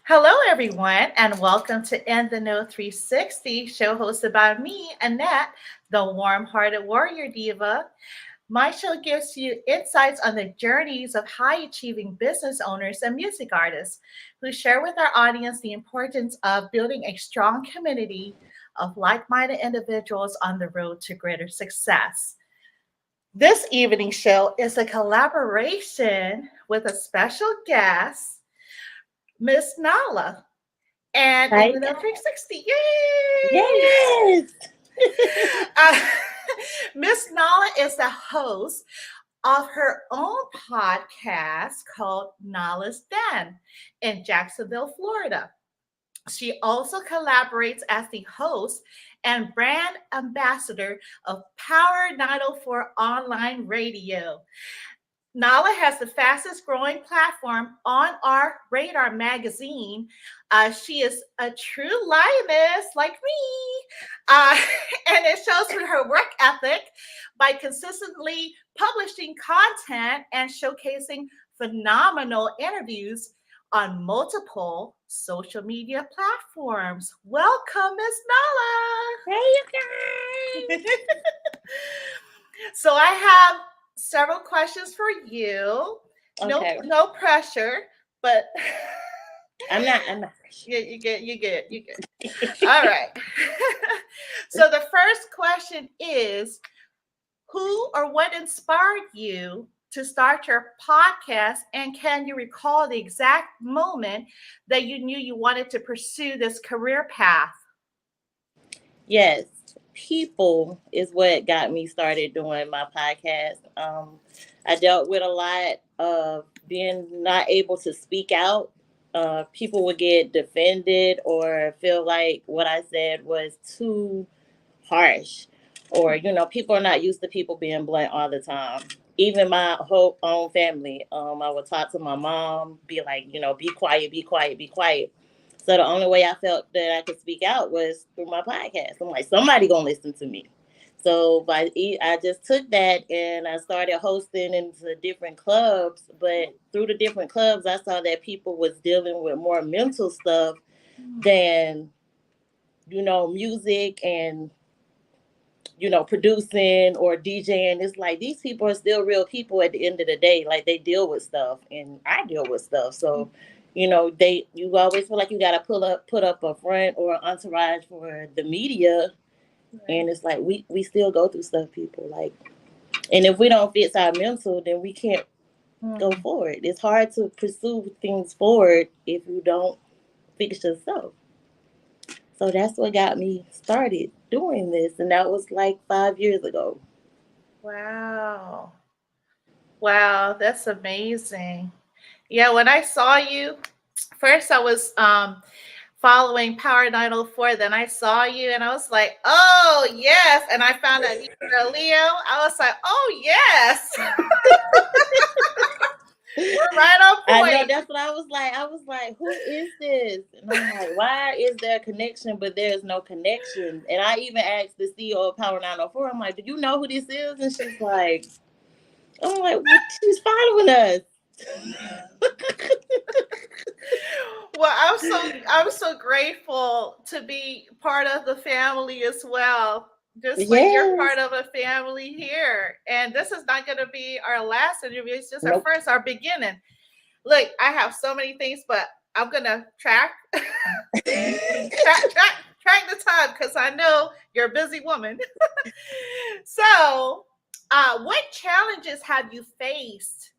Hello, everyone, and welcome to In the Know 360, show hosted by me, Annette, the warm hearted warrior diva. My show gives you insights on the journeys of high achieving business owners and music artists who share with our audience the importance of building a strong community of like minded individuals on the road to greater success. This evening show is a collaboration with a special guest, Miss Nala. And in Hi, the guys. 360, yay! Yes. Uh, Miss Nala is the host of her own podcast called Nala's Den in Jacksonville, Florida. She also collaborates as the host and brand ambassador of Power 904 Online Radio. Nala has the fastest growing platform on our radar magazine. She is a true lioness like me. Uh, and it shows through her work ethic by consistently publishing content and showcasing phenomenal interviews on multiple social media platforms. Welcome, Miss Hey, you Nala. guys. So I have several questions for you. No, Okay. no pressure, but I'm not. yeah, you get. All right. So the first question is, who or what inspired you to start your podcast, and can you recall the exact moment that you knew you wanted to pursue this career path? Yes. People is what got me started doing my podcast. I dealt with a lot of being not able to speak out. People would get defended or feel like what I said was too harsh, or people are not used to people being blunt all the time. Even my whole own family, I would talk to my mom, be like, be quiet, be quiet, be quiet. So the only way I felt that I could speak out was through my podcast. I'm like, somebody gonna listen to me. So I just took that and I started hosting into different clubs. But through the different clubs, I saw that people was dealing with more mental stuff than music and producing or DJing. It's like these people are still real people at the end of the day. Like they deal with stuff and I deal with stuff. So, you always feel like you gotta put up a front or an entourage for the media. And it's like we still go through stuff, people. Like, and if we don't fix our mental, then we can't go forward. It's hard to pursue things forward if you don't fix yourself. So that's what got me started doing this. And that was like 5 years ago. Wow. Wow, that's amazing. Yeah, when I saw you, first I was following Power 904, then I saw you and I was like, oh, yes. And I found out you were a Leo. I was like, oh, yes. We're right on I know point. that's what I was like. I was like, who is this? And I'm like, why is there a connection, but there's no connection? And I even asked the CEO of Power 904, I'm like, do you know who this is? And she's like, I'm like, well, she's following us. Well, I'm so grateful to be part of the family as well. Just like you're Yes. part of a family here. And this is not going to be our last interview. It's just our Nope. first, our beginning. Look, I have so many things, but I'm going to track track the time because I know you're a busy woman. So, what challenges have you faced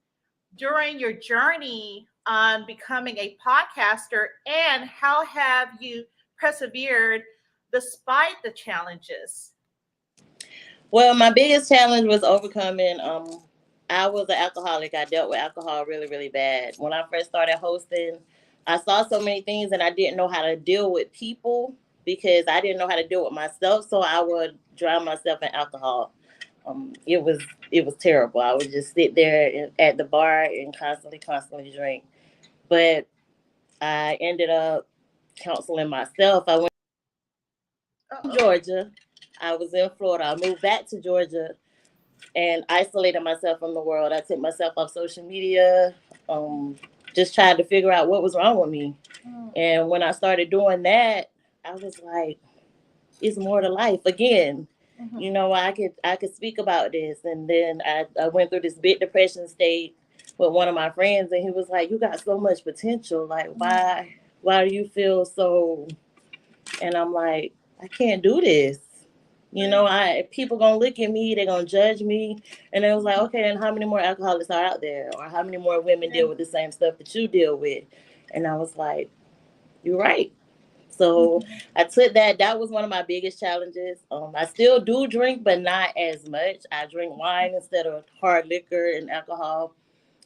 during your journey on becoming a podcaster, and how have you persevered despite the challenges? Well, my biggest challenge was overcoming. I was an alcoholic. I dealt with alcohol really, really bad. When I first started hosting, I saw so many things and I didn't know how to deal with people because I didn't know how to deal with myself. So I would drown myself in alcohol. It was terrible. I would just sit there at the bar and constantly drink. But I ended up counseling myself. I went to Uh-oh. Georgia. I was in Florida. I moved back to Georgia and isolated myself from the world. I took myself off social media, just tried to figure out what was wrong with me. And when I started doing that, I was like, it's more to life again. You know, I could speak about this. And then I went through this big depression state with one of my friends, and he was like, you got so much potential. Like, why do you feel so? And I'm like, I can't do this. You know, people gonna look at me, they're gonna judge me. And it was like, okay, and how many more alcoholics are out there? Or how many more women deal with the same stuff that you deal with? And I was like, you're right. So I took that. That was one of my biggest challenges. I still do drink, but not as much. I drink wine instead of hard liquor and alcohol.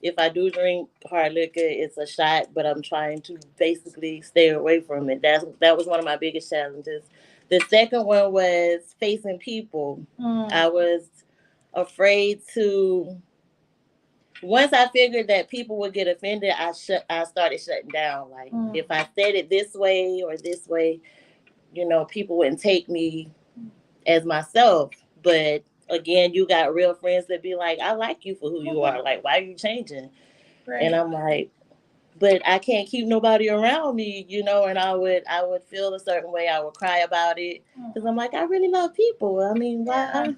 If I do drink hard liquor, it's a shot, but I'm trying to basically stay away from it. That was one of my biggest challenges. The second one was facing people. I was afraid to. Once I figured that people would get offended, I started shutting down. Like if I said it this way or this way, you know, people wouldn't take me as myself. But again, you got real friends that be like, I like you for who you are. Like, why are you changing? Right. And I'm like, but I can't keep nobody around me, you know, and I would feel a certain way. I would cry about it because I'm like, I really love people. I mean, why?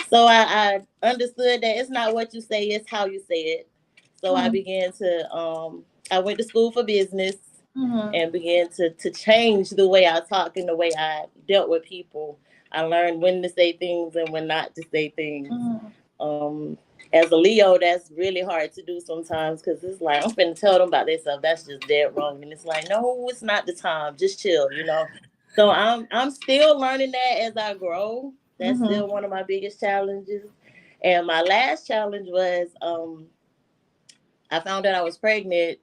So I understood that it's not what you say, it's how you say it. So I began to, I went to school for business and began to change the way I talk and the way I dealt with people. I learned when to say things and when not to say things. As a Leo, that's really hard to do sometimes because it's like, I'm finna tell them about themselves. That's just dead wrong. And it's like, no, it's not the time. Just chill, you know? So I'm still learning that as I grow. That's still one of my biggest challenges. And my last challenge was I found out I was pregnant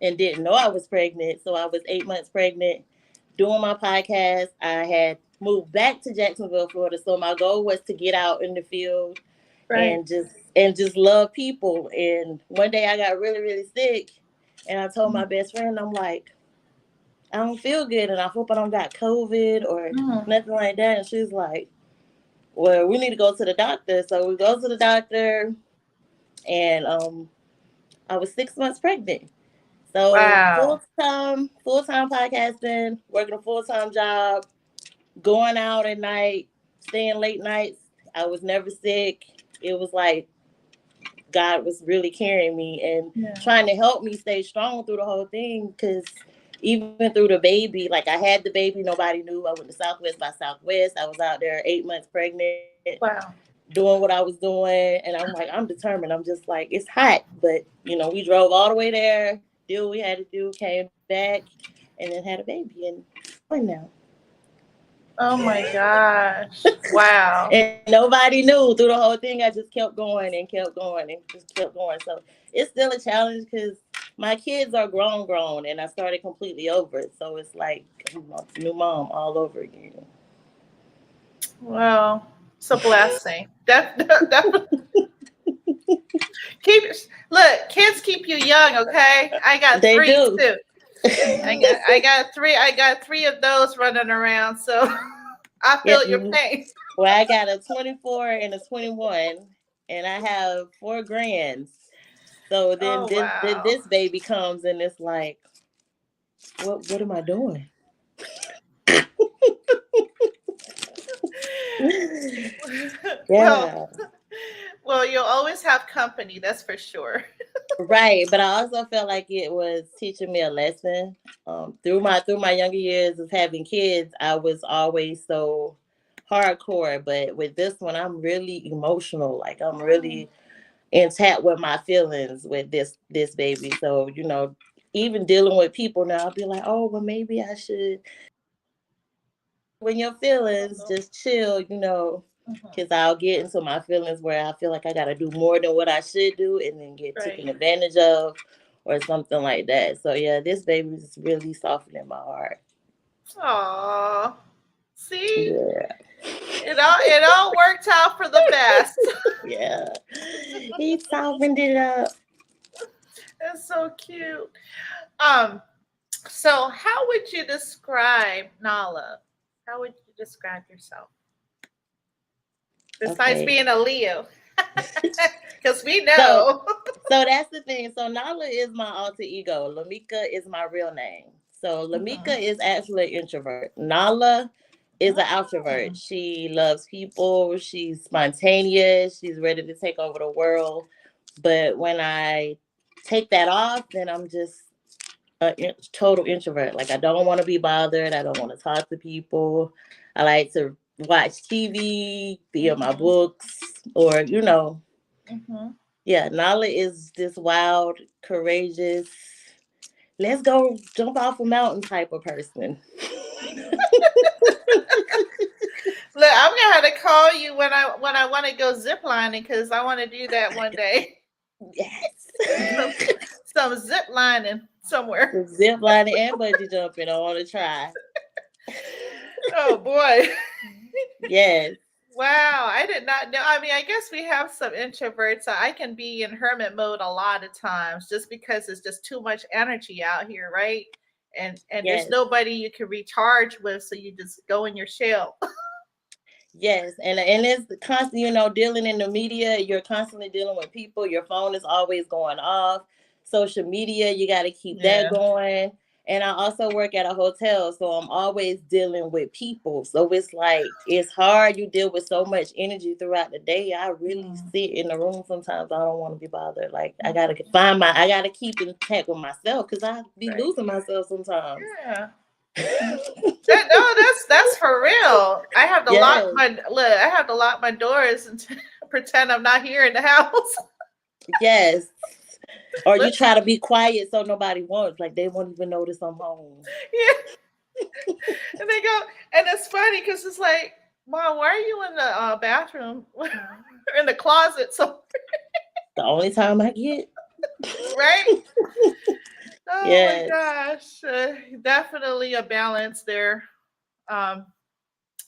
and didn't know I was pregnant. So I was 8 months pregnant doing my podcast. I had moved back to Jacksonville, Florida. So my goal was to get out in the field and just love people. And one day I got really, really sick. And I told my best friend, I'm like, I don't feel good and I hope I don't got COVID or nothing like that. And she's like, well, we need to go to the doctor. So we go to the doctor and I was 6 months pregnant. So full-time podcasting, working a full-time job, going out at night, staying late nights. I was never sick. It was like God was really carrying me and trying to help me stay strong through the whole thing. Because even through the baby, like I had the baby, nobody knew. I went to Southwest by Southwest. I was out there 8 months pregnant. Doing what I was doing. And I'm like, I'm determined. I'm just like, it's hot. But, you know, we drove all the way there, did what we had to do, came back, and then had a baby. And I'm now. Oh my gosh. Wow. And nobody knew through the whole thing. I just kept going and kept going and just kept going. So it's still a challenge because my kids are grown, and I started completely over it. So it's like a new mom all over again. Well, it's a blessing. Definitely. Look, kids keep you young, okay? I got they three do. too. I got three of those running around, so I feel your pain. Well, I got a 24 and a 21, and I have 4 grands. So then this baby comes, and it's like, what am I doing? Yeah. Well, you'll always have company, that's for sure. Right, but I also felt like it was teaching me a lesson. Through my younger years of having kids, I was always so hardcore, but with this one, I'm really emotional. Like I'm really intact with my feelings with this baby. So you know, even dealing with people now, I'll be like, oh, well, maybe I should. When your feelings, just chill, you know, because I'll get into my feelings where I feel like I got to do more than what I should do and then get taken advantage of or something like that. So, yeah, this baby is really softening my heart. Aww. See? Yeah. It all worked out for the best. Yeah. He softened it up. That's so cute. So how would you describe Nala? How would you describe yourself? Besides being a Leo. Because we So, know. so that's the thing. So Nala is my alter ego. Lamika is my real name. So Lamika Mhm. is actually an introvert. Nala is an Mm. extrovert. She loves people. She's spontaneous. She's ready to take over the world. But when I take that off, then I'm just a total introvert. Like I don't want to be bothered. I don't want to talk to people. I like to watch TV, be in my Mhm. books, or Mhm. yeah. Nala is this wild, courageous. Let's go jump off a mountain type of person. Look, I'm gonna have to call you when I want to go ziplining because I want to do that one day. Yes. some some zip lining somewhere. Zip lining and bungee jumping. I want to try. Oh boy. Yes. Wow, I did not know. I mean, I guess we have some introverts. So I can be in hermit mode a lot of times just because it's just too much energy out here, right? And there's Yes. nobody you can recharge with, so you just go in your shell. Yes, and it's constant, dealing in the media. You're constantly dealing with people. Your phone is always going off. Social media, you got to keep that Yeah. going. And I also work at a hotel, so I'm always dealing with people. So it's like it's hard. You deal with so much energy throughout the day. I really Mm. sit in the room sometimes. I don't want to be bothered. Like I Mm. gotta keep in check with myself because I be Right. losing myself sometimes. Yeah. No, that's for real. I have to lock Yes. my look. I have to lock my doors and pretend I'm not here in the house. Yes. Or you Look, try to be quiet so nobody wants, like they won't even notice I'm home. yeah, and they go, and it's funny because it's like, Mom, why are you in the bathroom, in the closet? So The only time I get. right. Oh my Yes. gosh, definitely a balance there. Um,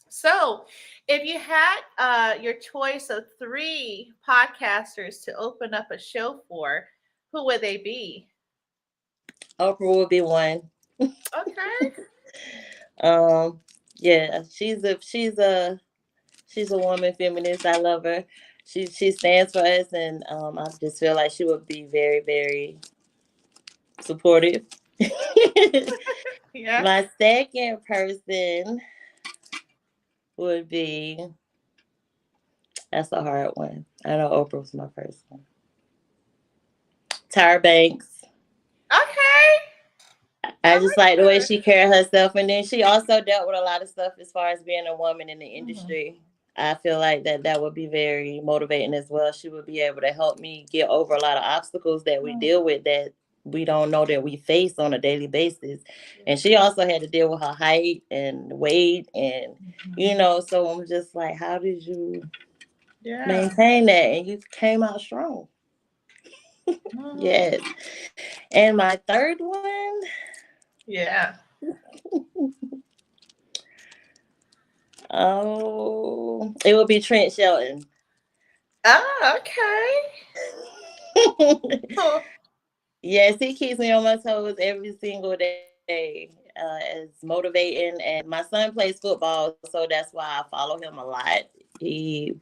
so, if you had your choice of three podcasters to open up a show for, who would they be? Oprah would be one. Okay. Um, yeah, she's a woman feminist. I love her. She stands for us, and I just feel like she would be very, very supportive. Yeah. My second person would be, that's a hard one. I know Oprah was my first one. Tyra Banks. Okay. I I just like like the way her. she carried herself, and then she also dealt with a lot of stuff as far as being a woman in the Mhm. industry. I feel like that would be very motivating as well. She would be able to help me get over a lot of obstacles that we Mm. deal with that we don't know that we face on a daily basis. Yeah. And she also had to deal with her height and weight, and Mhm. so I'm just like, how did you Yeah. maintain that? And you came out strong. Mhm. Yes. And my third one, Yeah. oh, it would be Trent Shelton. Ah, okay. Oh. Yes, he keeps me on my toes every single day. It's motivating, and my son plays football, so that's why I follow him a lot. He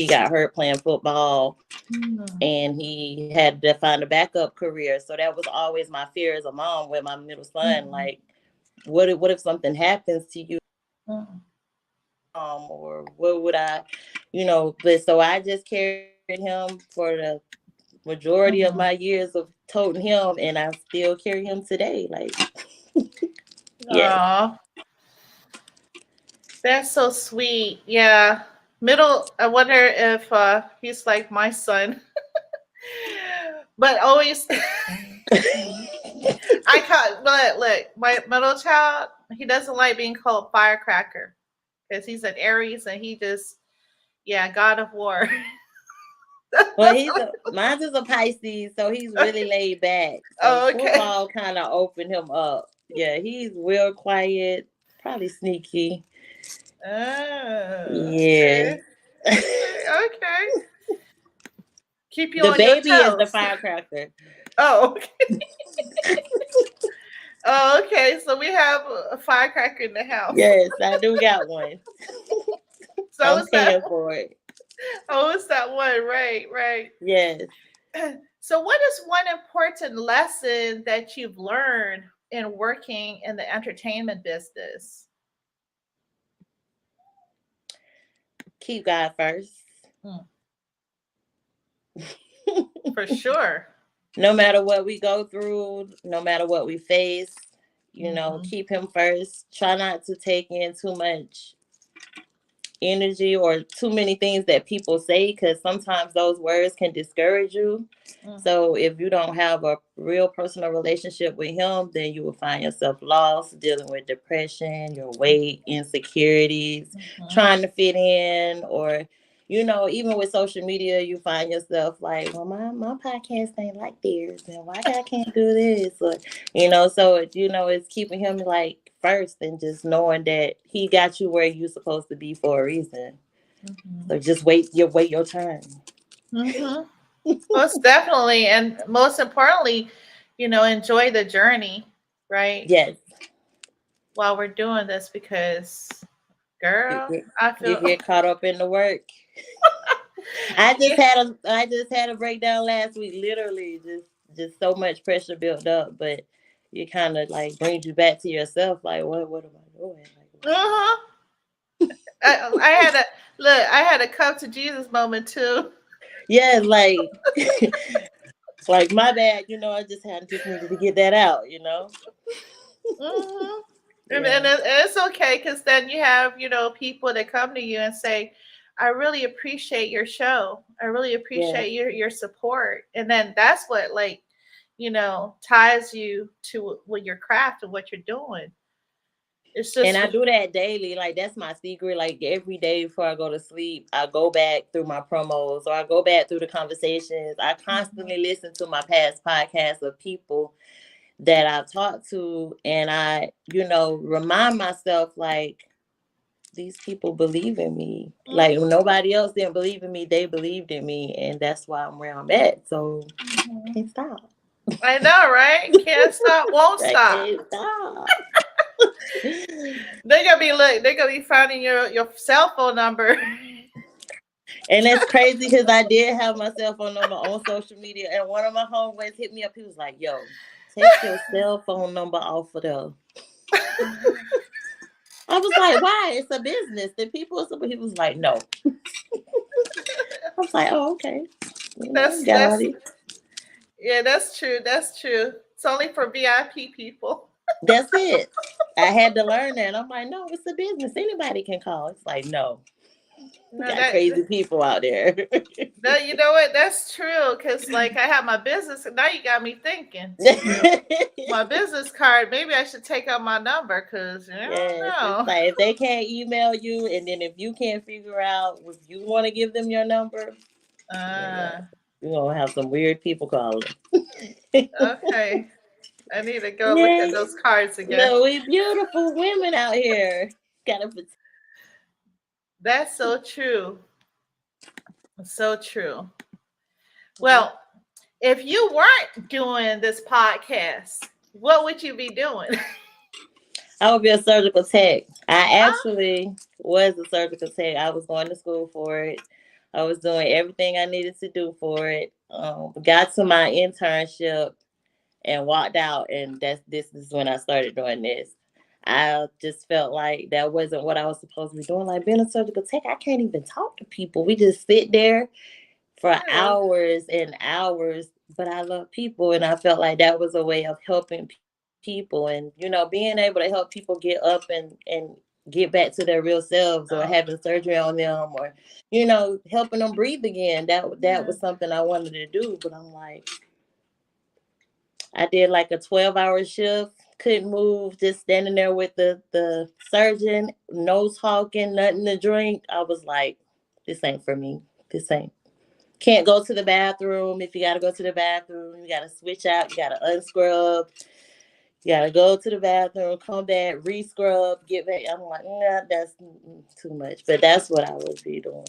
got hurt playing football, Mhm. and he had to find a backup career. So that was always my fear as a mom with my middle son. Mhm. Like, what if something happens to you, Mhm. or what would I, But so I just carried him for the majority of Mhm. my years of toting him, and I still carry him today. Like, yes. Aw, that's so sweet. Yeah. Middle, I wonder if he's like my son. But always I call look, my middle child, he doesn't like being called firecracker because he's an Aries and he just yeah, God of War. Well, mine's is a Pisces, so he's really laid back. So Oh, okay. football kind of opened him up. Yeah, he's real quiet, probably sneaky. Oh, Yeah. okay. Okay. Okay. Keep you The on your baby is the toes. firecracker. Oh, okay. Oh, okay. So we have a firecracker in the house. Yes, I do got one. So I'm is that paying for it. Oh, it's that one. Right, right. Yes. So, what is one important lesson that you've learned in working in the entertainment business? Keep God first. Mm, for sure. No matter what we go through, no matter what we face, Hmm. keep him first. Try not to take in too much energy or too many things that people say, because sometimes those words can discourage you. So if you don't have a real personal relationship with him, then you will find yourself lost, dealing with depression, your weight, insecurities, Hmm. trying to fit in, or even with social media, you find yourself like, well, my podcast ain't like theirs, and why I can't do this, or so it's keeping him like first, and just knowing that he got you where you're supposed to be for a reason. Hmm. So just wait your turn. Hmm. Most definitely. And most importantly, enjoy the journey, right? Yes. While we're doing this, because, You girl, get, I you feel, get caught up in the work. yeah. I just had a breakdown last week. Literally, just so much pressure built up, but it kind of like brings you back to yourself. Like, what am I doing? Like, Uh-huh. I had a look. I had a come to Jesus moment too. yeah, like like my bad. I just needed to get that out. Hmm. And Yeah, it's okay, because then you have people that come to you and say, "I really appreciate your show. I really yeah. appreciate your support." And then that's what, like, ties you to with your craft and what you're doing. It's And just. I do that daily. Like that's my secret. Like every day before I go to sleep, I go back through my promos or I go back through the conversations. I constantly listen to my past podcasts of people that I've talked to, and I, remind myself like these people believe in me. Like when Mhm. nobody else didn't believe in me, they believed in me, and that's why I'm where I'm at. So Mhm. can't stop. I know, right? Can't stop, won't I stop. can't stop. They're gonna be finding your cell phone number. And it's crazy because I did have my cell phone number on social media, and one of my homeboys hit me up. He was like, "Yo, take your cell phone number off of there." I was like, "Why? It's a business. The people." He was like, "No." I was like, "Oh, okay. That's Got it." yeah, that's true. That's true. It's only for VIP people. That's it. I had to learn that. I'm like, "No, it's a business. Anybody can call." It's like, no, we No, got crazy people out there. no, you know what? That's true. Cause like I have my business, and now you got me thinking. My business card. Maybe I should take out my number, cause I don't Yes, it's know. like if they can't email you, and then if you can't figure out if you want to give them your number, yeah, Uh, you're gonna have some weird people calling. okay. I need to go look at Yeah, those cards again. no, we beautiful women out here. Gotta That's so true. So true. protect. Well, if you weren't doing this podcast, what would you be doing? I would be a surgical tech. I Huh? actually was a surgical tech. I was going to school for it. I was doing everything I needed to do for it. Got to my internship and walked out, and this is when I started doing this. I just felt like that wasn't what I was supposed to be doing. Like being a surgical tech, I can't even talk to people. We just sit there for Oh, hours and hours. But I love people, and I felt like that was a way of helping people, and being able to help people get up and get back to their real selves, or oh, having surgery on them, or helping them breathe again. That yeah. was something I wanted to do, but I'm like, I did like a 12-hour shift, couldn't move, just standing there with the surgeon, no talking, nothing to drink. I was like, this ain't for me. This ain't. Can't go to the bathroom. If you got to go to the bathroom, you got to switch out, you got to unscrub, you got to go to the bathroom, come back, re-scrub, get back. I'm like, nah, that's too much. But that's what I would be doing.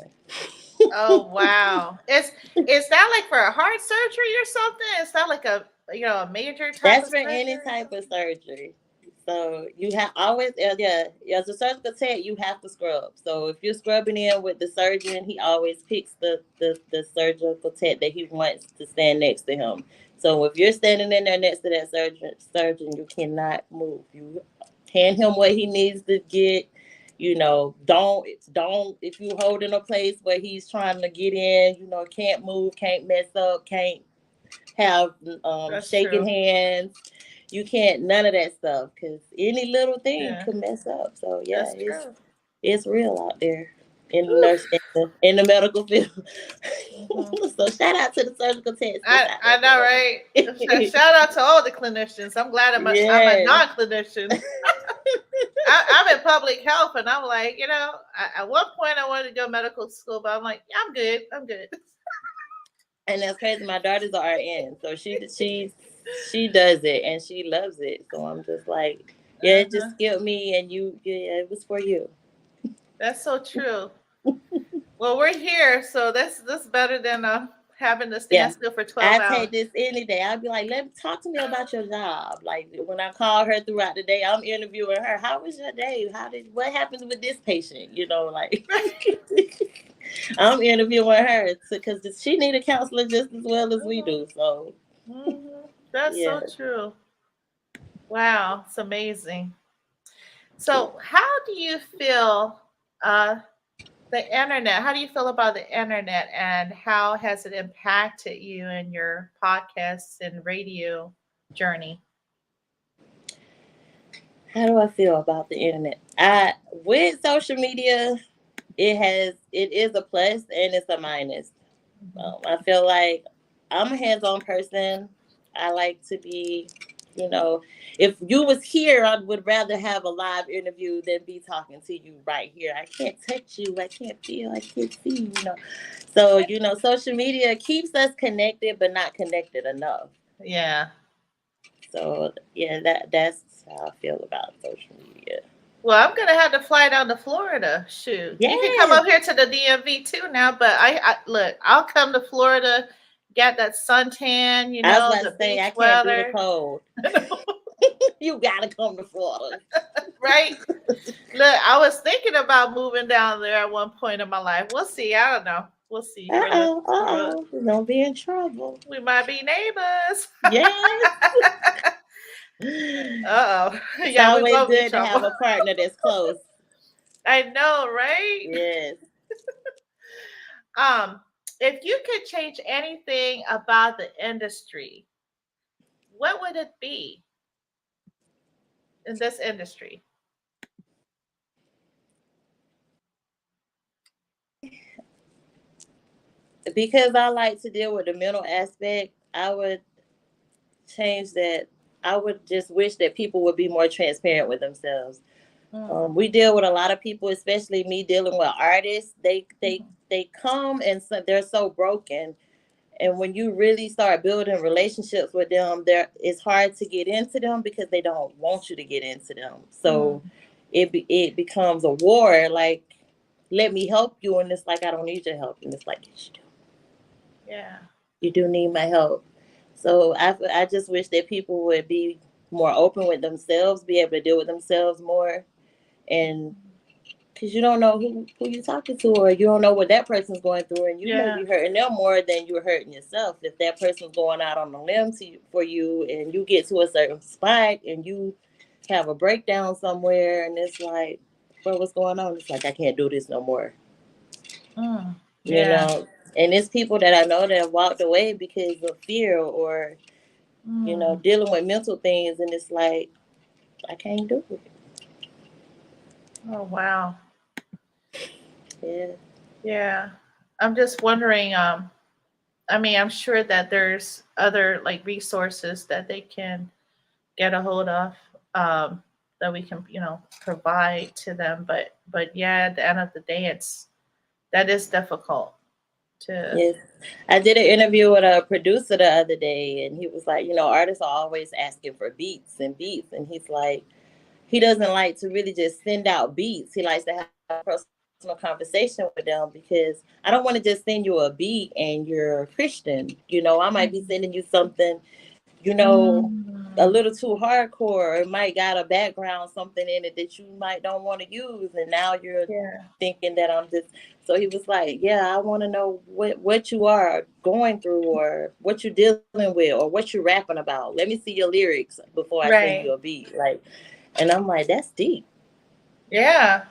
Oh, wow. Is that like for a heart surgery or something? Is that like a a major type That's of for any surgery? type of surgery. So you have always, as a surgical tech, you have to scrub. So if you're scrubbing in with the surgeon, he always picks the surgical tech that he wants to stand next to him. So if you're standing in there next to that surgeon, you cannot move. You hand him what he needs to get. Don't if you hold in a place where he's trying to get in, can't move, can't mess up, can't have shaking true. hands. You can't none of that stuff because any little thing could mess up. So That's true. it's real out there in the nurse in the medical field. So shout out to the surgical techs. I know, right? Shout out to all the clinicians. I'm glad I'm a non-clinician. I'm in public health, and I'm like, at one point I wanted to go medical school, but I'm like, yeah, I'm good. I'm good. And that's crazy. My daughter's an RN, so she does it and she loves it. So I'm just like, yeah, it just skilled me, and it was for you. That's so true. Well, we're here, so that's better than having to stand still for 12 hours. I take this any day. I'll be like, talk to me about your job. Like when I call her throughout the day, I'm interviewing her. How was your day? What happens with this patient? I'm interviewing her because she need a counselor just as well as we do. So that's so true. Wow, it's amazing. So how do you feel the internet? How do you feel about the internet, and how has it impacted you in your podcasts and radio journey? How do I feel about the internet? With social media, it is a plus and it's a minus. I feel like I'm a hands-on person. I like to be, if you was here, I would rather have a live interview than be talking to you right here. I can't touch you. I can't feel. I can't see. So social media keeps us connected, but not connected enough. Yeah. So that's how I feel about social media. Well, I'm gonna have to fly down to Florida. Shoot, you can come up here to the DMV too now. But I look, I'll come to Florida, get that suntan. I was about the to say, beach I can't weather. do the cold. You gotta come to Florida, right? Look, I was thinking about moving down there at one point in my life. We'll see. I don't know. We'll see. We're gonna be in trouble. We might be neighbors. Yes. It's always good to have a partner that's close. I know, right? Yes. If you could change anything about the industry, what would it be in this industry? Because I like to deal with the mental aspect, I would change that. I would just wish that people would be more transparent with themselves. We deal with a lot of people, especially me dealing with artists. They come and they're so broken, and when you really start building relationships with them, it's hard to get into them because they don't want you to get into them. So it becomes a war. Like, let me help you, and it's like, I don't need your help, and it's like, yes, you do. Yeah, you do need my help. So I just wish that people would be more open with themselves, be able to deal with themselves more, and because you don't know who you're talking to, or you don't know what that person's going through, and you may be hurting them more than you're hurting yourself. If that person's going out on a limb for you, and you get to a certain spot, and you have a breakdown somewhere, and it's like, well, what's going on? It's like, I can't do this no more. And it's people that I know that have walked away because of fear or, dealing with mental things. And it's like, I can't do it. Oh, wow. Yeah. Yeah. I'm just wondering, I'm sure that there's other resources that they can get a hold of, that we can, provide to them. But yeah, at the end of the day, that is difficult. Yes. I did an interview with a producer the other day, and he was like, artists are always asking for beats, and he's like, he doesn't like to really just send out beats. He likes to have a personal conversation with them, because I don't want to just send you a beat and you're a Christian. I might be sending you something, a little too hardcore, or it might got a background, something in it that you might don't want to use, and now you're Yeah. thinking that I'm just. So he was like, yeah, I want to know what you are going through, or what you're dealing with, or what you're rapping about. Let me see your lyrics before I send you Right. a beat. Like, and I'm like, that's deep. Yeah.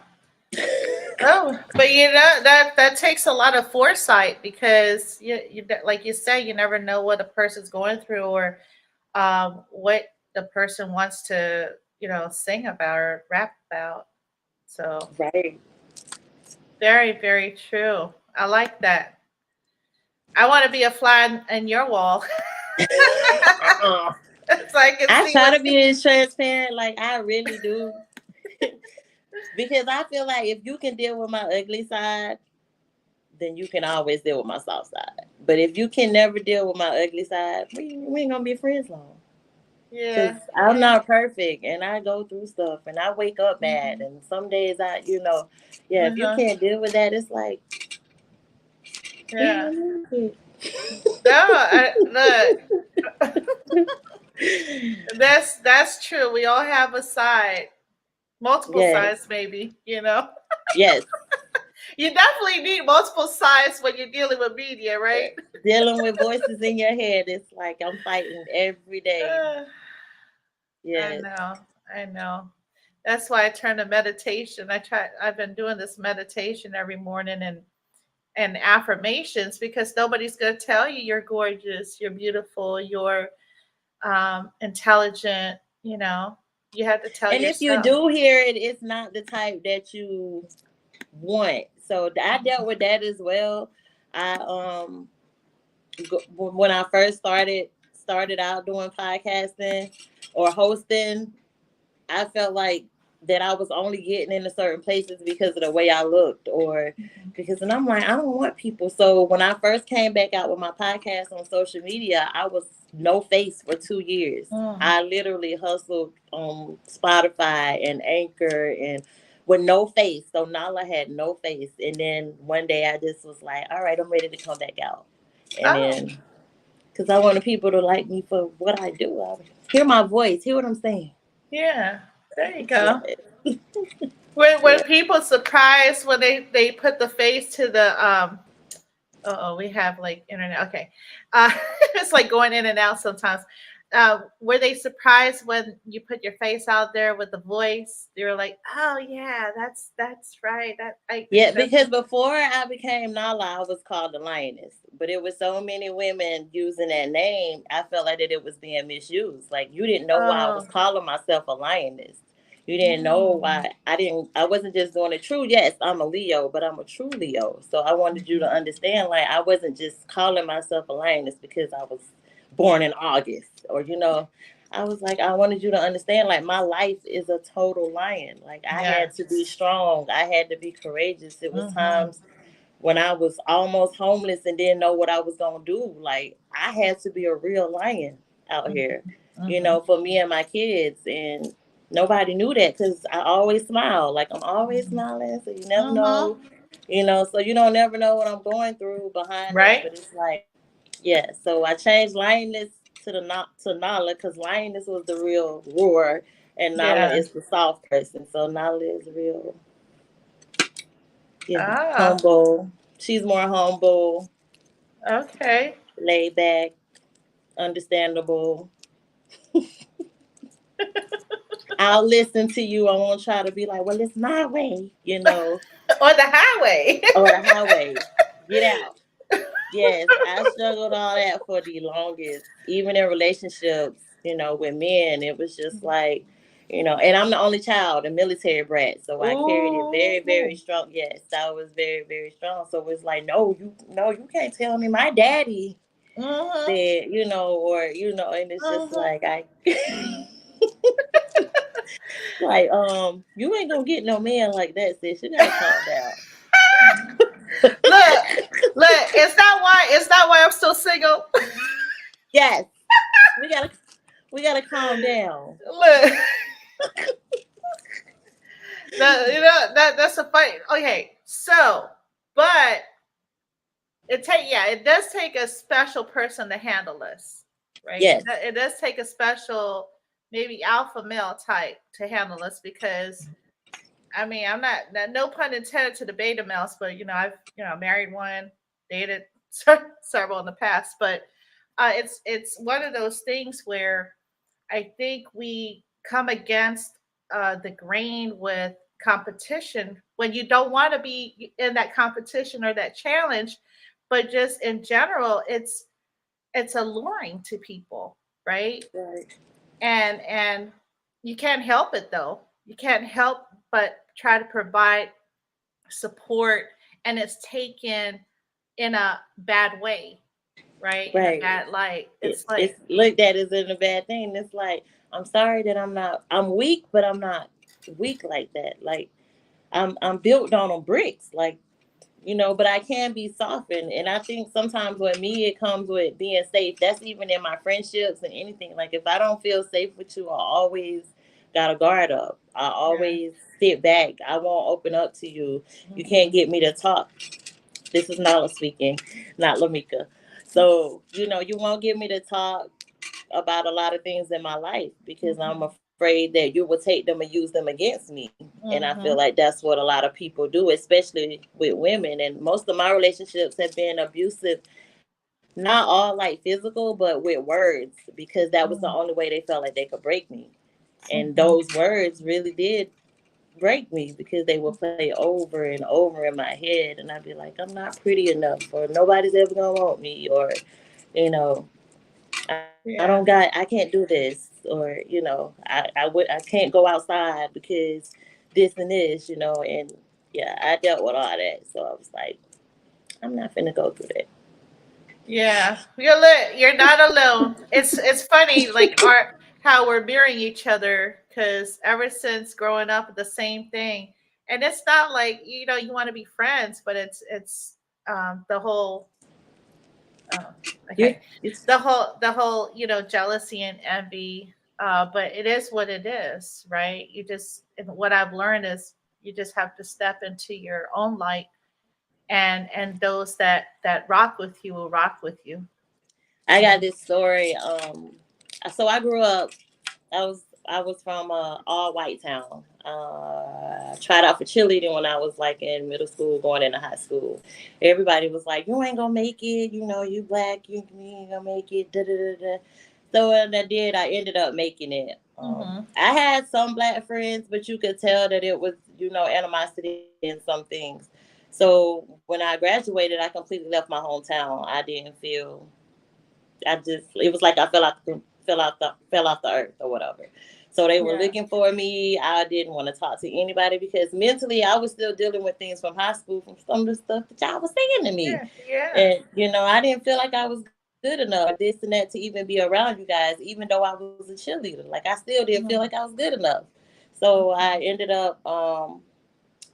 Oh, but that takes a lot of foresight, because like you say, you never know what a person's going through, or what the person wants to sing about or rap about. So Right. very, very true. I like that. I want to be a fly in your wall. So I can I see try to what's. be as transparent, like I really do, because I feel like if you can deal with my ugly side, then you can always deal with my soft side. But if you can never deal with my ugly side, we ain't gonna be friends long. Cause Yeah, I'm yeah. not perfect, and I go through stuff, and I wake up mad, Hmm. and some days yeah. If you Uh-huh. can't deal with that, it's like we Yeah. ain't gonna No, look, make that's true. We all have a side, multiple Yes, sides, maybe. yes. You definitely need multiple sides when you're dealing with media, right? Dealing with voices in your head, it's like I'm fighting every day. I Yes. know. I know. That's why I turn to meditation. I've been doing this meditation every morning, and affirmations, because nobody's going to tell you you're gorgeous, you're beautiful, you're intelligent. You have to tell And if you yourself. do hear it, it's not the type that you want. So I dealt with that as well. I when I first started out doing podcasting or hosting, I felt like that I was only getting into certain places because of the way I looked, or because, and I'm like, I don't want people. So when I first came back out with my podcast on social media, I was no face for 2 years. Mm. I literally hustled on Spotify and Anchor and with no face. So Nala had no face. And then one day I just was like, all right, I'm ready to come back out. And Oh, then, because I wanted people to like me for what I do. Hear my voice, hear what I'm saying. yeah. There you Yeah. go. When Yeah. people surprised when they put the face to the oh, we have like internet. Okay. It's like going in and out sometimes. Were they surprised when you put your face out there with the voice? They were like, "Oh yeah, that's right. That I Yeah, that's because before I became Nala, I was called the Lioness. But it was so many women using that name, I felt like that it was being misused. Like you didn't know why I was oh, calling myself a lioness. You didn't know mm, why I wasn't just doing it true. Yes, I'm a Leo, but I'm a true Leo. So I wanted you to understand, like I wasn't just calling myself a lioness because I was born in August, or I was like, I wanted you to understand, like, my life is a total lion. Like, I had to be yes. strong. I had to be courageous. It was Mm-hmm. times when I was almost homeless and didn't know what I was going to do. Like, I had to be a real lion out here, Mm-hmm. for me and my kids. And nobody knew that because I always smile. Like, I'm always smiling. So you never Mm-hmm. know, so you don't never know what I'm going through behind that. Right? But it's like, yeah, so I changed lioness to the not to Nala because lioness was the real roar, and Nala Yeah. is the soft person. So Nala is real, yeah, Ah, humble. She's more humble, okay. laid back, understandable. I'll listen to you. I won't try to be like, well, it's my way, On the highway. or the highway. Get out. Yes, I struggled all that for the longest, even in relationships, with men. It was just like, and I'm the only child, a military brat, so I carried it very, very Ooh. strong. Yes, I was very, very strong. So it's like, no, you can't tell me. My daddy Mm-hmm. said, and it's just Mm-hmm. like like, you ain't gonna get no man like that, sis. You gotta calm down. Look, look. It's not why I'm still single. Yes, we gotta calm down. Look, that's a fight. Okay, so, but it does take a special person to handle this, right? Yes. It does take a special. maybe alpha male type to handle this because I mean, I'm not, no pun intended to the beta males, but I've married one, dated several in the past, but it's one of those things where I think we come against the grain with competition when you don't want to be in that competition or that challenge, but just in general, it's alluring to people, right? Right. And you can't help it though. You can't help but try to provide support, and it's taken in a bad way, right? In a Right. bad light. It, It's it's like, looked at as in a bad thing. It's like, I'm sorry that I'm weak, but I'm not weak like that. Like I'm built on a bricks. Like, but I can be softened. And I think sometimes with me, it comes with being safe. That's even in my friendships and anything. Like, if I don't feel safe with you, I always got a guard up. I yeah. always sit back. I won't open up to you. You can't Mhm. get me to talk. This is Nala speaking, not Lamika. So, you won't get me to talk about a lot of things in my life because I'm Mhm. afraid that you will take them and use them against me. And I feel Mhm. like that's what a lot of people do, especially with women. And most of my relationships have been abusive, not all like physical, but with words, because that was the only Mhm. way they felt like they could break me. And Mhm. those words really did break me because they would play over and over in my head. And I'd be like, I'm not pretty enough, or nobody's ever going to want me, or, you know, Yeah. I can't do this, or I can't go outside because this and this, and yeah, I dealt with all that, so I was like, I'm not finna go through that. Yeah. You're not alone. It's funny, like our how we're mirroring each other because ever since growing up the same thing. And it's not like, you want to be friends, but it's the whole oh, You, okay. it's The whole, jealousy and envy. But it is what it is, right? And what I've learned is you just have to step into your own light, and those that rock with you will rock with you. I Yeah. got this story. So I grew up. I was from a all white town. I tried out for cheerleading when I was like in middle school, going into high school. Everybody was like, "You ain't gonna make it. You black. You ain't gonna make it." Da, da, da, da. So when I did, I ended up making it. Hmm. I had some black friends, but you could tell that it was animosity in some things. So when I graduated, I completely left my hometown. I didn't feel I just it was like I fell off the earth or whatever. So they were Yeah. looking for me. I didn't want to talk to anybody because mentally I was still dealing with things from high school, from some of the stuff that y'all was saying to me. Yeah. Yeah. And I didn't feel like I was good enough or this and that to even be around you guys, even though I was a cheerleader. Like I still didn't feel like I was good enough. So I ended up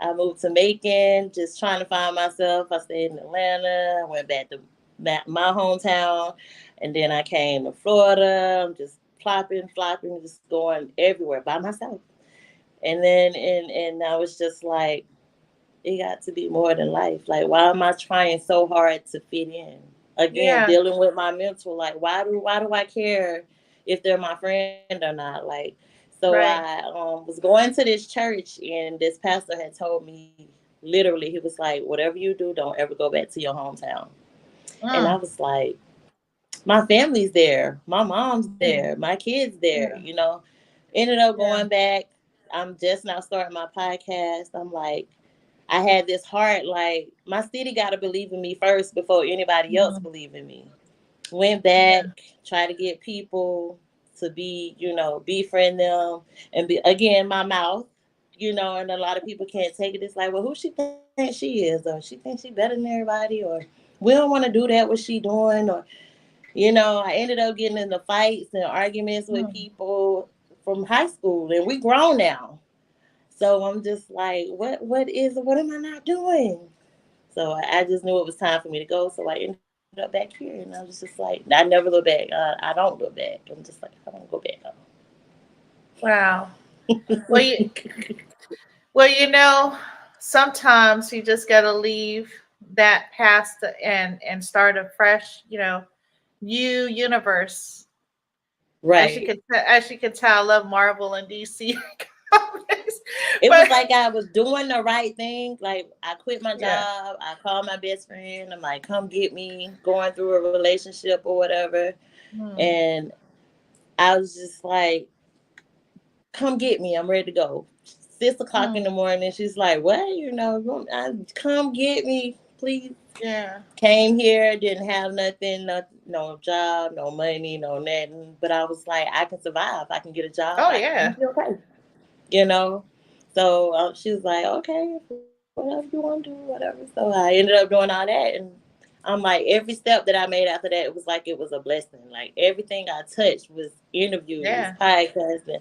I moved to Macon, just trying to find myself. I stayed in Atlanta, went back to my hometown, and then I came to Florida. I'm just plopping, flopping, just going everywhere by myself. And then and I was just like, it got to be more than life. Like, why am I trying so hard to fit in? Again, Yeah. dealing with my mental, like, why do I care if they're my friend or not? Like, so I Right. was going to this church, and this pastor had told me literally, he was like, whatever you do, don't ever go back to your hometown. And I Mm. was like, my family's there, my mom's Mm. there, my kids there, Yeah. Ended up Yeah. going back. I'm just now starting my podcast. I'm like, I had this heart, like, my city got to believe in me first before anybody else Mhm. believe in me. Went Yeah. back, try to get people to be, befriend them, and be again my mouth, and a lot of people can't take it. It's like, well, who she thinks she is, or she thinks she better than everybody, or we don't want to do that what she doing, or I ended up getting into fights and arguments with Mm. people from high school, and we grown now. So I'm just like, what am I not doing? So I just knew it was time for me to go. So I ended up back here, and I was just like, I never look back. I don't look back. I'm just like, I don't go back. Wow. Well, well, sometimes you just got to leave that past and start a fresh, new universe. Right. As you can tell, I love Marvel and DC comics. It was But like I was doing the right thing. Like I quit my yeah. job. I called my best friend. I'm like, come get me, going through a relationship or whatever. Hmm. And I was just like, come get me. I'm ready to go. 6 o'clock in Hmm. the morning. She's like, what? Come get me, please. Yeah. Came here, didn't have nothing, no job, no money, no nothing. But I was like, I can survive. I can get a job. Oh I'm yeah. be okay. You know? So she was like, okay, whatever you want to do, whatever. So I ended up doing all that. And I'm like, every step that I made after that, it was like it was a blessing. Like everything I touched was interviews, Yeah. podcasting,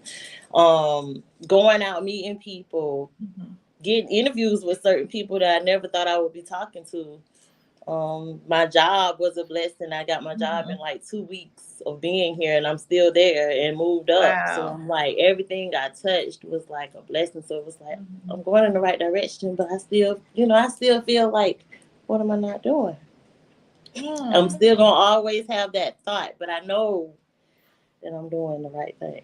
going out meeting people, Hmm. getting interviews with certain people that I never thought I would be talking to. My job was a blessing. I got my job in Hmm. like 2 weeks of being here, and I'm still there and moved up. So Wow. I'm like, everything I touched was like a blessing. So it was like, Hmm. I'm going in the right direction, but I still feel like, what am I not doing? I'm Mm. still gonna always have that thought, but I know that I'm doing the right thing.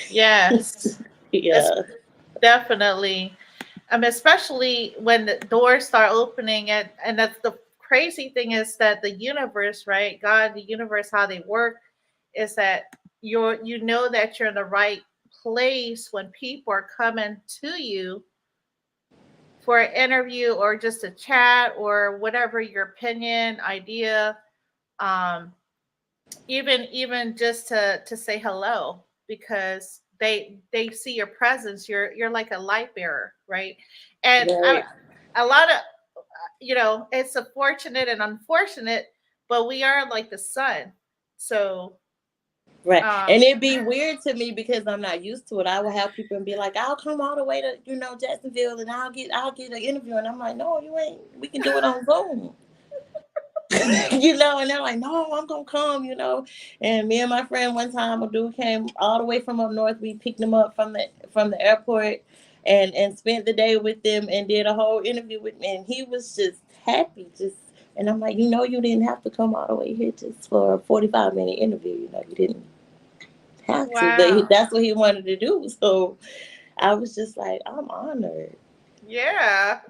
Yes. It's Yeah, definitely. Especially when the doors start opening, and that's the crazy thing is that the universe, right? God, the universe, how they work is that you know that you're in the right place when people are coming to you for an interview or just a chat or whatever your opinion, idea, um, even just to say hello because they see your presence. You're like a light bearer, right? And right. a lot of it's a fortunate and unfortunate, but we are like the sun. So Right. And um it'd be weird to me because I'm not used to it. I would have people and be like, I'll come all the way to, Jacksonville and I'll get an interview. And I'm like, no, you ain't. We can do it on Zoom. And they're like, no, I'm gonna come. And me and my friend one time a dude came all the way from up north. We picked him up from the airport and spent the day with them and did a whole interview with me. And he was just happy, and I'm like, you didn't have to come all the way here just for a 45-minute interview. You didn't have to, but wow. that's what he wanted to do. So I was just like, I'm honored. Yeah.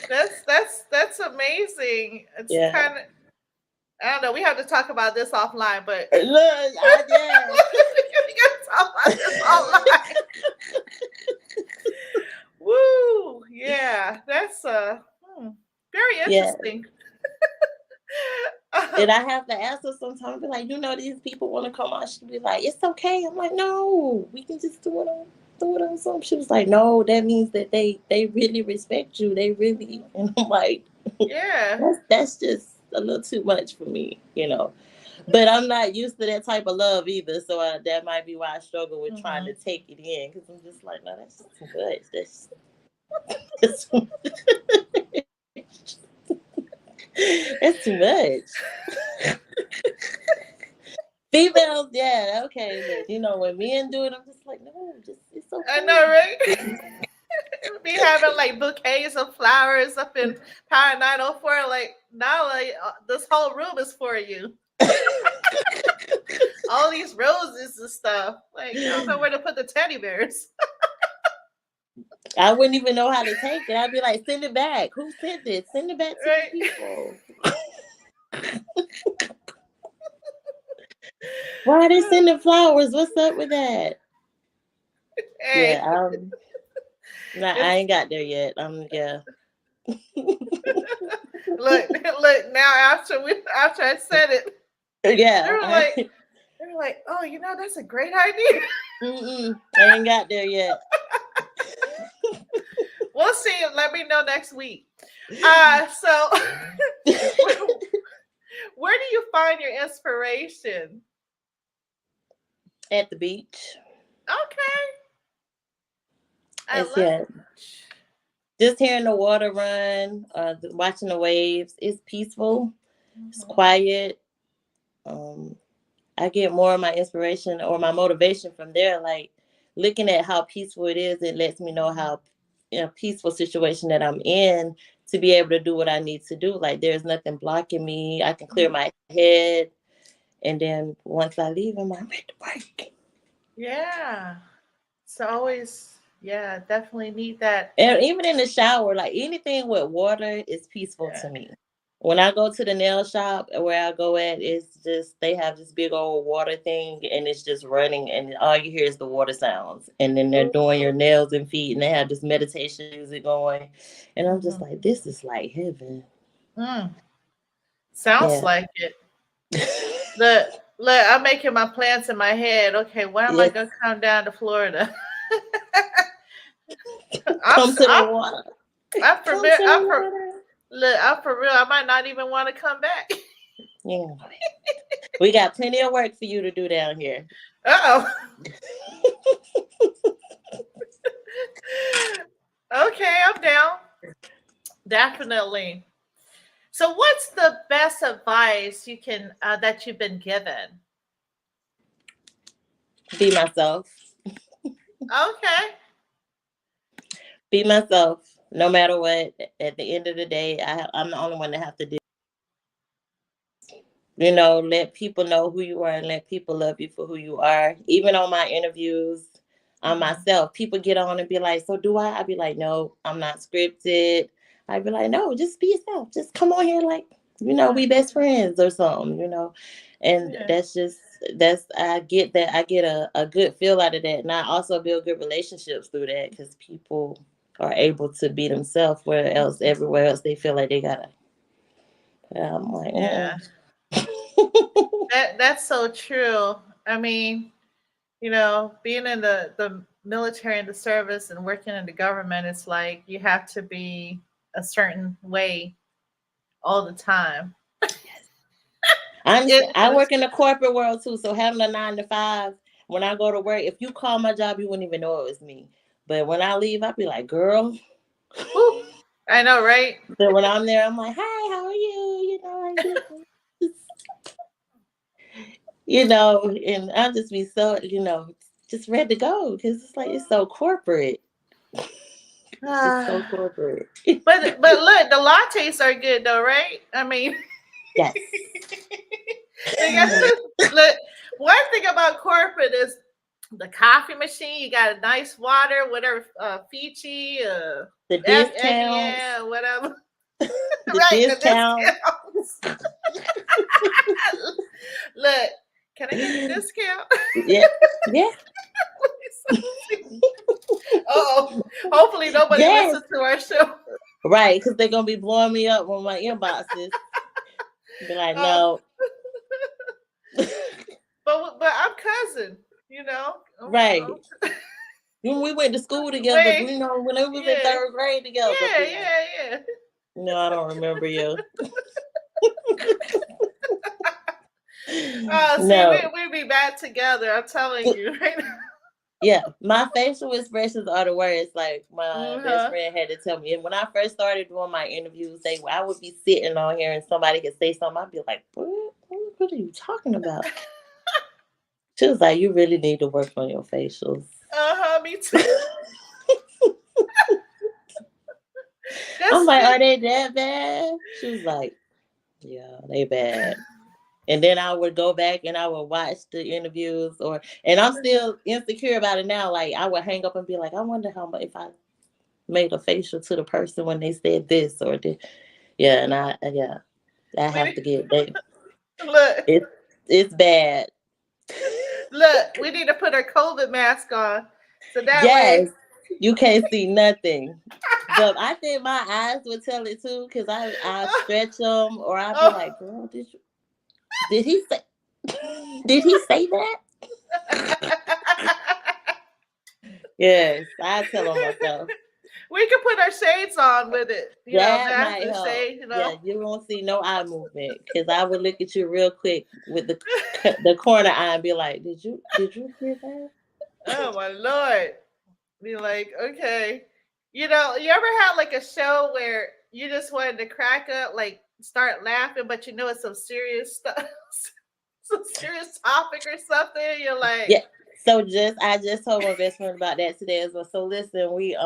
That's amazing. It's Yeah. kind of, I don't know, we have to talk about this offline, but Look, yeah. we gotta talk about this offline. Woo! Yeah, that's very Yeah. interesting. And I have to ask her sometimes, be like, these people want to come on. She'll be like, it's okay. I'm like, no, we can just do it on Zoom. She was like, no, that means that they really respect you. They really, and I'm like, Yeah. that's just a little too much for me. But I'm not used to that type of love either. So that might be why I struggle with trying to Mhm. take it in because I'm just like, no, that's just too much. That's too It's too much. Females, yeah, okay, but when men do it, I'm just like, no, just it's I know, okay. right? Be having like bouquets of flowers up in Power 904. Like now, like this whole room is for you. All these roses and stuff. Like I don't know where to put the teddy bears. I wouldn't even know how to take it. I'd be like, send it back. Who sent it? Send it back to the Right? people. Why are they sending flowers? What's up with that? Yeah, Hey, nah, I it's ain't got there yet. Yeah. look now after I said it, they Yeah, were like they were like, oh, that's a great idea. I ain't got there yet. We'll see. Let me know next week. So where, where do you find your inspiration? At the beach. Okay, I It's love yeah. the beach. Just hearing the water run, watching the waves. It's peaceful. It's Mhm. quiet. Um, I get more of my inspiration or my motivation from there. Like looking at how peaceful it is, it lets me know how peaceful situation that I'm in to be able to do what I need to do. Like there's nothing blocking me. I can clear my head And then once I leave, I'm like, I'm at the work. Yeah. So always, yeah, definitely need that. And even in the shower, like anything with water is peaceful Yeah. to me. When I go to the nail shop where I go at, it's just they have this big old water thing and it's just running and all you hear is the water sounds. And then they're doing your nails and feet and they have this meditation music going. And I'm just Mhm. like, this is like heaven. Mm, sounds Yeah. like it. Look, look, I'm making my plans in my head. Okay, when am I Yes. gonna come down to Florida? I'm Come s- to the water. I'm for Come real. to the water. Look, I'm for real. I might not even want to come back. Yeah. We got plenty of work for you to do down here. Oh. Okay, I'm down. Definitely. So, what's the best advice you can that you've been given? Be myself. Okay. Be myself. No matter what. At the end of the day, I'm the only one that have to do. Let people know who you are and let people love you for who you are. Even on my interviews, on Mhm. myself, people get on and be like, so do I? I'd be like, no, I'm not scripted. I'd be like, no, just be yourself. Just come on here like, Yeah. we best friends or something. And Yeah. I get that. I get a good feel out of that. And I also build good relationships through that because people are able to be themselves where else, everywhere else, they feel like they gotta. Yeah, I'm like, Yeah. That's so true. I mean, being in the military and the service and working in the government, it's like you have to be a certain way all the time. I It's work in the corporate world too, so having a 9 to 5, when I go to work, if you call my job, you wouldn't even know it was me. But when I leave, I'd be like, girl. whew, I know, right? But when I'm there, I'm like, hi, how are you? And I'll just be so, just ready to go because it's like it's so corporate. It's just so corporate. But look, the lattes are good though, right? I mean, Yes. they got look. One thing about corporate is the coffee machine. You got a nice water, whatever, Fiji, The discounts. Evian, whatever. The Right, the discounts. discounts. Look, can I get a discount? Yeah. Yeah. Oh, hopefully nobody Yes. listens to our show. Right, because they're gonna be blowing me up on my inboxes. Be like, Um, no. but I'm cousin, Right. When we went to school together, Wait, when we was in yeah, 3rd grade together. yeah. No, I don't remember you. Oh, see, No. we'd be back together. I'm telling you right now. Yeah, my facial expressions are the worst. Like my best Uh-huh. friend had to tell me. And when I first started doing my interviews, I would be sitting on here and somebody could say something. I'd be like, what are you talking about? She was like, you really need to work on your facials. Uh-huh, me too. I'm That's like, good. are they that bad? She was like, yeah, they bad. And then I would go back and I would watch the interviews and I'm still insecure about it now. Like I would hang up and be like, I wonder how much if I made a facial to the person when they said this or did. Yeah, and I have to get that. Look, It's bad. look, we need to put our COVID mask on. So that way. Yes, you can't see nothing. But I think my eyes would tell it too, because I stretch them, or I'd be Oh. like, "Girl, did he say did he say that?" Yes, I tell on myself. We can put our shades on with it. That Mask might and help. shade, Yeah, you won't see no eye movement because I would look at you real quick with the corner eye and be like, "Did you hear that?" Oh my Lord. Be like, okay. You ever had like a show where you just wanted to crack up, like start laughing, but it's some serious stuff, some serious topic or something. You're like, Yeah. So I just told my best friend about that today as well. So listen, we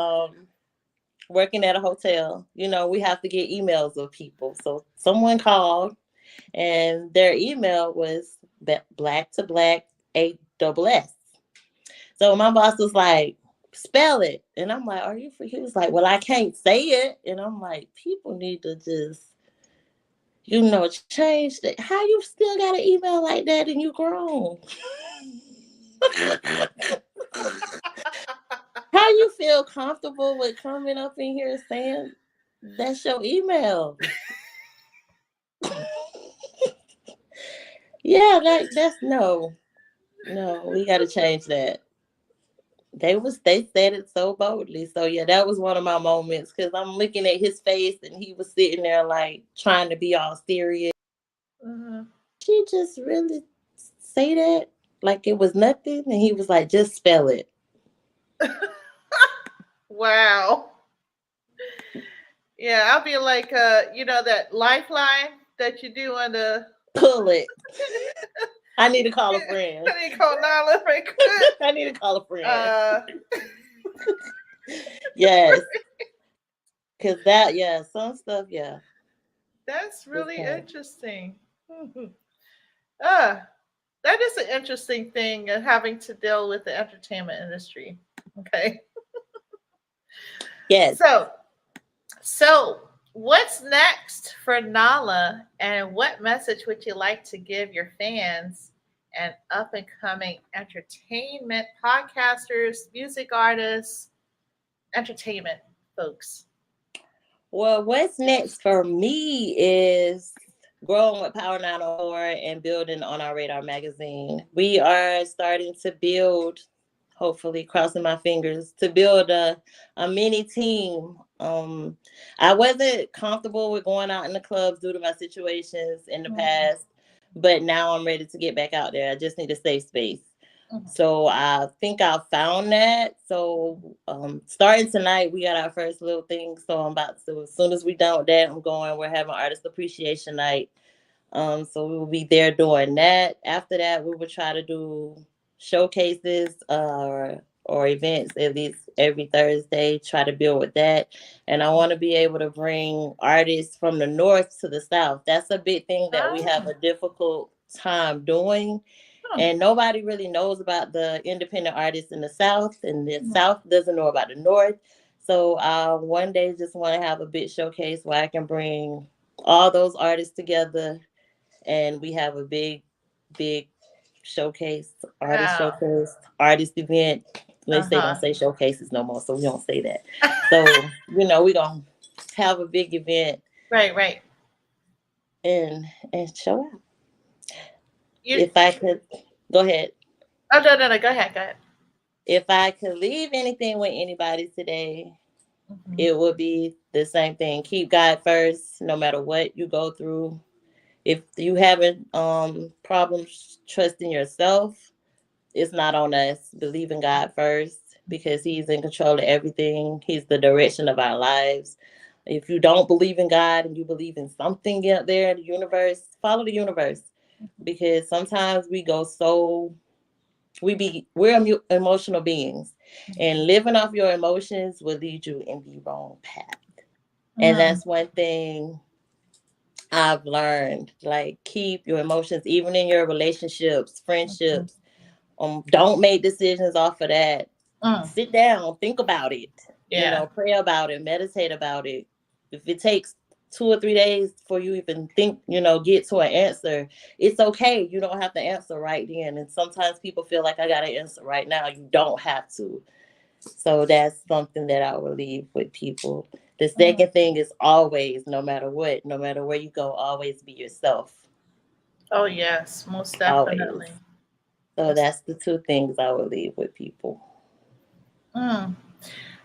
working at a hotel, we have to get emails of people. So someone called and their email was black to black ASS. So my boss was like, spell it. And I'm like, are you free? He was like, well, I can't say it. And I'm like, people need to just, change that. How you still got an email like that and you grown? How you feel comfortable with coming up in here saying that's your email? Yeah, that's no, we got to change that. They said it so boldly. So yeah, that was one of my moments because I'm looking at his face and he was sitting there like trying to be all serious. Mm-hmm. She just really say that like it was nothing, and he was like, just spell it. Wow. Yeah, I'll be like, that lifeline that you do on the. Pull it. I need to call a friend. I need to call Nala right quick. I need to call a friend. Yes. Because some stuff, yeah. That's really interesting. That is an interesting thing having to deal with the entertainment industry. Okay. Yes. So what's next for Nala, and what message would you like to give your fans and up and coming entertainment podcasters, music artists, entertainment folks? Well, what's next for me is growing with Power 904 and building on our radar magazine. We are starting to build, hopefully crossing my fingers, to build a mini team. I wasn't comfortable with going out in the clubs due to my situations in the past, but now I'm ready to get back out there. I just need a safe space. So I think I found that. So starting tonight, we got our first little thing. So I'm about to, as soon as we done with that, we're having artist appreciation night. So we will be there doing that. After that, we will try to do showcases or events at least every Thursday, try to build with that. And I want to be able to bring artists from the north to the south. That's a big thing that we have a difficult time doing. And nobody really knows about the independent artists in the South, and the South doesn't know about the North. So one day just want to have a big showcase where I can bring all those artists together, and we have a big showcase, showcase, artist event. They say don't say showcases no more, so we don't say that. So, we're going to have a big event. Right. And show out. If I could, go ahead. Oh, no, go ahead. If I could leave anything with anybody today, it would be the same thing. Keep God first, no matter what you go through. If you having problems trusting yourself, it's not on us. Believe in God first, because He's in control of everything. He's the direction of our lives. If you don't believe in God and you believe in something out there in the universe, follow the universe. Because sometimes we're emotional beings, and living off your emotions will lead you in the wrong path. And that's one thing I've learned. Like, keep your emotions, even in your relationships, friendships. Don't make decisions off of that. Sit down, think about it. Pray about it, meditate about it. If it takes 2 or 3 days for you even think, get to an answer, it's okay. You don't have to answer right then. And sometimes people feel like I got to answer right now. You don't have to. So that's something that I will leave with people. The second thing is always, no matter what, no matter where you go, always be yourself. Oh, yes, most definitely. Always. So that's the 2 things I will leave with people.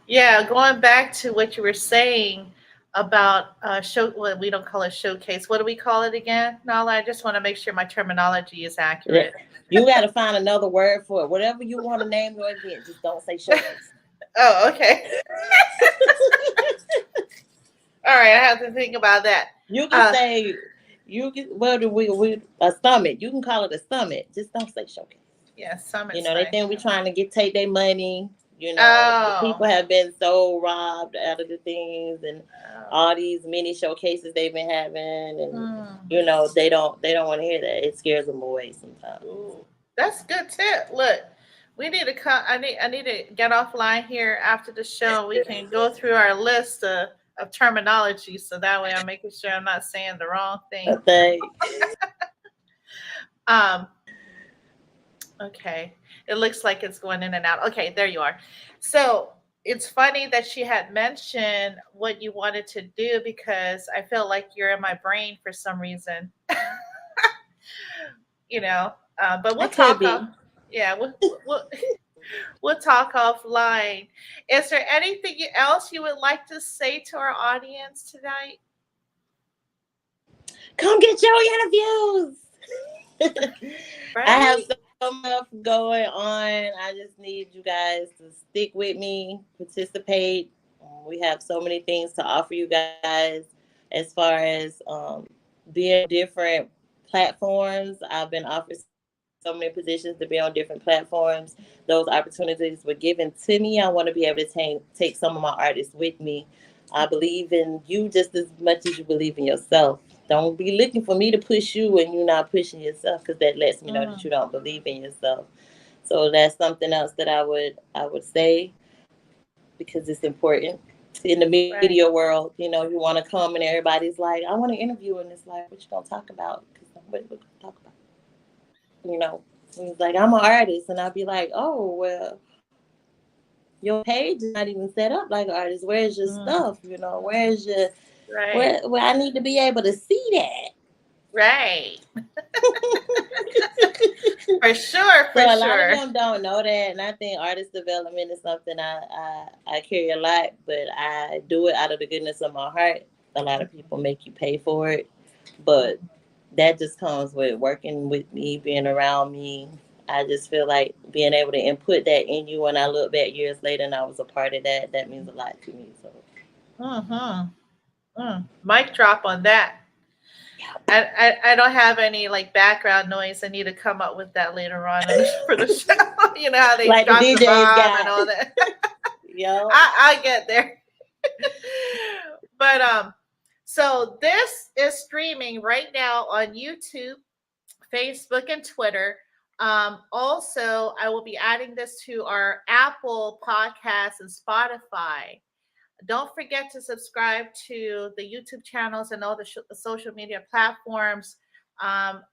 Yeah, going back to what you were saying about well, we don't call it showcase. What do we call it again, Nala? I just want to make sure my terminology is accurate. You got to find another word for it. Whatever you want to name your event, just don't say showcase. Oh, okay. All right, I have to think about that. You can say, a summit. You can call it a summit. Just don't say showcase. Yeah, summit. They think we're trying to take their money. People Oh. have been so robbed out of the things and Oh. all these mini showcases they've been having, and Hmm. they don't want to hear that. It scares them away sometimes. Ooh, that's good tip. Look, we need to come. I need to get offline here after the show. We can go through our list of terminology, so that way I'm making sure I'm not saying the wrong thing. Okay. Um, okay. It looks like it's going in and out. Okay, there you are. So it's funny that she had mentioned what you wanted to do because I feel like you're in my brain for some reason. you know, but I we'll could talk be. yeah, we'll talk offline. Is there anything else you would like to say to our audience tonight? Come get your interviews. I have Right? so much going on. I just need you guys to stick with me, participate. We have so many things to offer you guys as far as being different platforms. I've been offered so many positions to be on different platforms. Those opportunities were given to me. I want to be able to take some of my artists with me. I believe in you just as much as you believe in yourself. Don't be looking for me to push you when you're not pushing yourself, because that lets me know that Mm, you don't believe in yourself. So that's something else that I would say, because it's important in the media right. world. You want to come and everybody's like, I want to interview, and it's like, what you gonna talk about? Because what we gonna talk about? You know, and he's like, I'm an artist, and I'll be like, oh well, your page is not even set up like an artist. Where's your Mm, stuff? Where's your right. where I need to be able to see that. Right. For sure, So for a lot of sure. them don't know that, and I think artist development is something I carry a lot, but I do it out of the goodness of my heart. A lot of people make you pay for it, but that just comes with working with me, being around me. I just feel like being able to input that in you. When I look back years later and I was a part of that, that means a lot to me. So Mm-hmm. Mic drop on that. yeah, I don't have any like background noise. I need to come up with that later on for the show. You know how they like the drop the DJs bomb and got, all that. yo. I get there. But so this is streaming right now on YouTube, Facebook, and Twitter. Also, I will be adding this to our Apple Podcasts and Spotify. Don't forget to subscribe to the YouTube channels and all the social media platforms.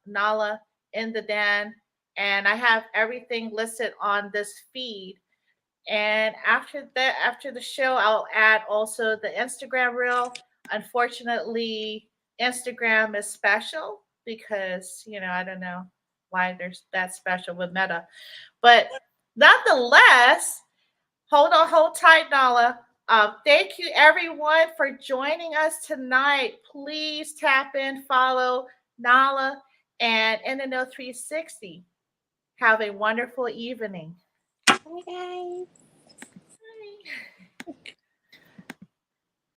Nala in the Den, and I have everything listed on this feed. And after that, after the show, I'll add also the Instagram reel. Unfortunately, Instagram is special because I don't know why there's that special with Meta, but nonetheless, hold tight, Nala. Thank you, everyone, for joining us tonight. Please tap in, follow Nala and In the Know 360. Have a wonderful evening. Hi guys.